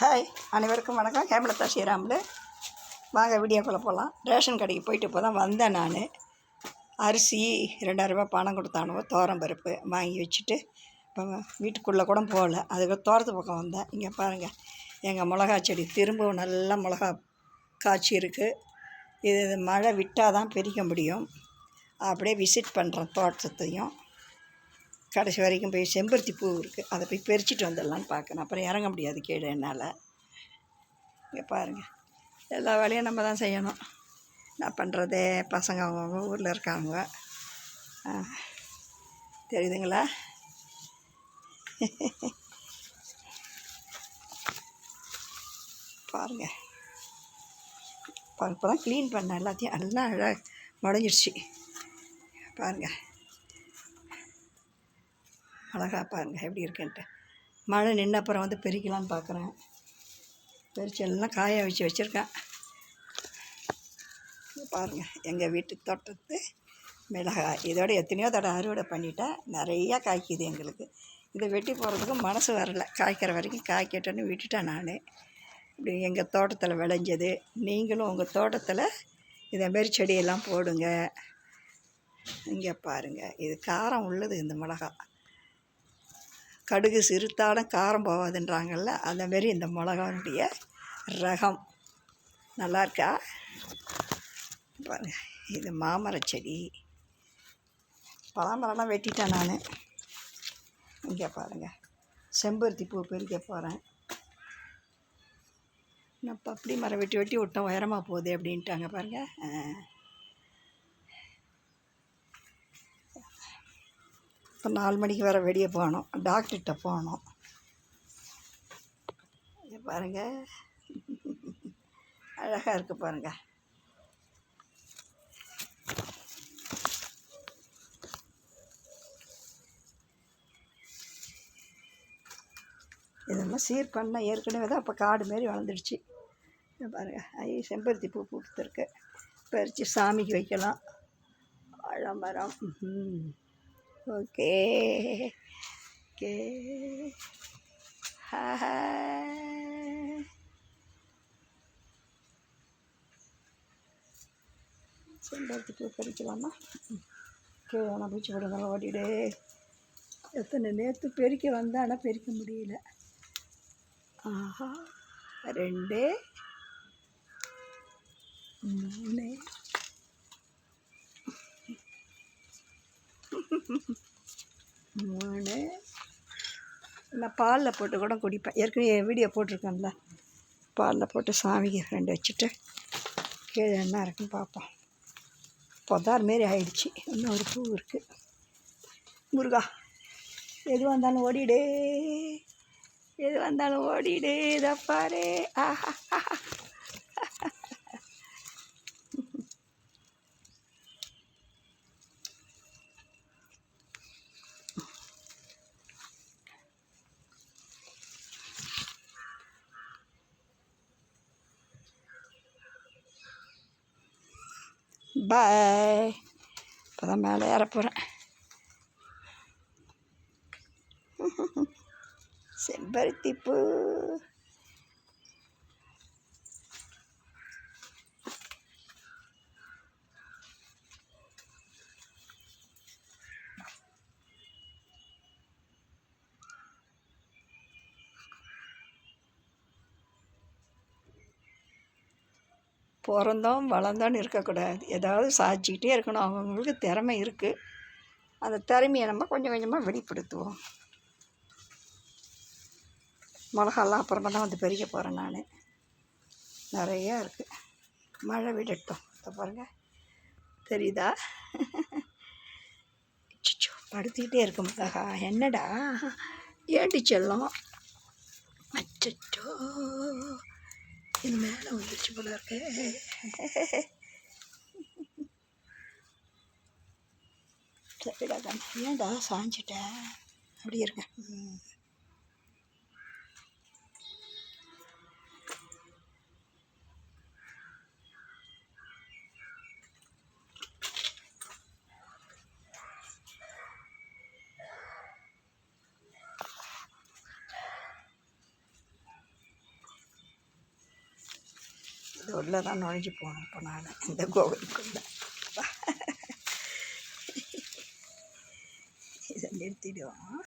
Hi, அனைவருக்கும் வணக்கம். ஹேமலதா ஸ்ரீராமுலு. வாங்க வீடியோக்குள்ளே போகலாம். ரேஷன் கடைக்கு போயிட்டு இப்போ தான் வந்தேன். நான் அரிசி 2000 பணம் கொடுத்தானுவோ, பருப்பு வாங்கி வச்சுட்டு இப்போ வீட்டுக்குள்ளே கூட போகல. அதுக்கு தோட்டத்து பக்கம் வந்தேன். இங்கே பாருங்கள், எங்கள் மிளகா செடி திரும்பவும் நல்லா மிளகா காய்ச்சி இருக்குது. இது மழை விட்டால் தான் பிரிக்க முடியும். அப்படியே விசிட் பண்ணுறேன் தோட்டத்தையும். கடைசி வரைக்கும் போய் செம்பருத்தி பூ இருக்குது, அதை போய் பறிச்சிட்டு வந்துடலான்னு பார்க்குறேன். அப்புறம் இறங்க முடியாது கீழே என்னால். இங்கே பாருங்கள், எல்லா வேலையும் நம்ம தான் செய்யணும். நான் பண்ணுறதே பசங்க அவங்கவுங்க ஊரில் இருக்காங்க. தெரியுதுங்களா? பாருங்கள் இப்போ தான் க்ளீன் பண்ணேன் எல்லாத்தையும். எல்லாம் அழகாக முடஞ்சிடுச்சு. பாருங்கள், அழகாக பாருங்கள் எப்படி இருக்குன்ட்டு. மழை நின்ன அப்புறம் வந்து பெருக்கலான்னு பார்க்குறேன். பறித்து எல்லாம் காய வச்சுருக்கேன். பாருங்கள், எங்கள் வீட்டு தோட்டத்து மிளகாய். இதோட எத்தனையோ தடவை அறுவடை பண்ணிட்டேன். நிறையா காய்க்குது எங்களுக்கு. இதை வெட்டி போகிறதுக்கு மனசு வரலை. காய்க்கிற வரைக்கும் காய்க்கட்டுன்னு விட்டுட்டேன் நான். இப்படி எங்கள் தோட்டத்தில் விளைஞ்சது. நீங்களும் உங்கள் தோட்டத்தில் இதேமாரி செடியெல்லாம் போடுங்க. இங்கே பாருங்கள், இது காரம் உள்ளது. இந்த மிளகா கடுகு சிறுத்தாலும் காரம் போகாதுன்றாங்கள்ல, அந்தமாரி இந்த மிளகாவுடைய ரகம் நல்லா இருக்கா பாருங்கள். இது மாமர செடி. பலாமரம்லாம் வெட்டிட்டேன் நான். இங்கே பாருங்கள், செம்பருத்தி பூ பறிக்க போகிறேன். நான் பப்படி மரம் வெட்டி விட்டோம், உயரமாக போகுது அப்படின்ட்டாங்க பாருங்கள். இப்போ 4 மணிக்கு வர வெளியே போகணும், டாக்டர்கிட்ட போகணும். இங்கே பாருங்கள், அழகாக இருக்குது பாருங்கள். இதெல்லாம் சீர் பண்ண ஏற்கனவே தான் அப்போ காடு மாரி வளர்ந்துடுச்சு. பாருங்கள், செம்பருத்தி பூ பூத்துருக்கு. பறித்து சாமிக்கு வைக்கலாம். வாழைமரம். Okay okay. செம்பருத்தி பூ பறிக்கலாமா? கீழே நான் பூச்சி போடுங்க, ஓடிடு. எத்தனை நேற்று பெருக்க வந்தேன், ஆனால் பெருக்க முடியல. ஆஹா, 2 3 3. நான் பாலில் போட்டு கூட குடிப்பேன். ஏற்கனவே வீடியோ போட்டிருக்கேன்ல, பாலில் போட்டு சாமிக்கு 2 வச்சுட்டு கீழே என்ன இருக்குன்னு பார்ப்போம். பொதார் மாரி ஆயிடுச்சு. இன்னும் ஒரு பூ இருக்குது. முருகா, எது வந்தாலும் ஓடிடு, எது வந்தாலும் ஓடிடு. இதை பாரு. ஆஹா, பாய். இப்போ தான் மேலே ஏற போகிறேன். செம்பருத்தி பூ. பிறந்தோம் வளர்ந்தோன்னு இருக்கக்கூடாது, ஏதாவது சாதிச்சுக்கிட்டே இருக்கணும். அவங்களுக்கு திறமை இருக்குது. அந்த திறமையை நம்ம கொஞ்சம் கொஞ்சமாக வெளிப்படுத்துவோம். மிளகாலாம் அப்புறமா தான் வந்து பறிக்க போகிறேன் நான். நிறையா இருக்குது. மழை விடட்டும். இதை பாருங்கள், தெரியுதா? சிச்சோ, படுத்திக்கிட்டே இருக்க மிளகா. என்னடா ஏண்டி செல்லம்? அச்சோ, இது மேலே வந்துருச்சு போல இருக்கு. சரிடா, ஏன்டா சாஞ்சிட்டேன்? அப்படி இருக்கேன். இது உள்ளே தான் நுழைஞ்சு போகணும் இப்போ நான் இந்த கோவிலுக்குள்ளே. இதை நிறுத்திடுவோம்.